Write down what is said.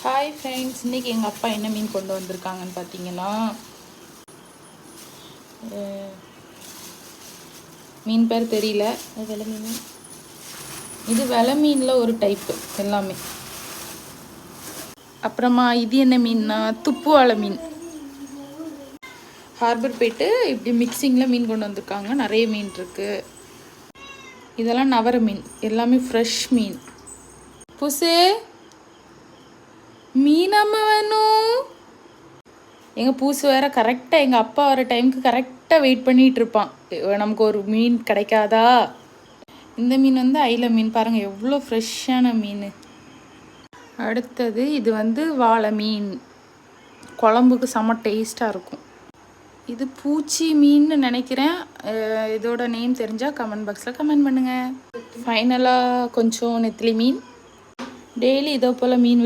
Hi friends, இன்றைக்கி எங்கள் அப்பா என்ன மீன் கொண்டு வந்திருக்காங்கன்னு பார்த்தீங்கன்னா, மீன் பேர் தெரியல. வெலை மீன். இது வெலை மீனில் ஒரு டைப்பு எல்லாமே. அப்புறமா இது என்ன மீன்னா, துப்புவாழை மீன். ஹார்பர் போய்ட்டு இப்படி மிக்சிங்கில் மீன் கொண்டு வந்திருக்காங்க. நிறைய மீன் இருக்குது. இதெல்லாம் நவர மீன், எல்லாமே ஃப்ரெஷ் மீன். புசே மீனாம வேணும். எங்கள் பூசு வேறு கரெக்டாக எங்கள் அப்பா வர டைமுக்கு கரெக்டாக வெயிட் பண்ணிகிட்டு இருப்பான். நமக்கு ஒரு மீன் கிடைக்காதா. இந்த மீன் வந்து ஐல மீன். பாருங்கள் எவ்வளோ ஃப்ரெஷ்ஷான மீன். அடுத்தது இது வந்து வாழை மீன். குழம்புக்கு செம்ம டேஸ்ட்டாக இருக்கும். இது பூச்சி மீன்னு நினைக்கிறேன். இதோட நேம் தெரிஞ்சால் கமெண்ட் பாக்ஸில் கமெண்ட் பண்ணுங்கள். ஃபைனலாக கொஞ்சம் நெத்திலி மீன். டெய்லி இதோ போல் மீன்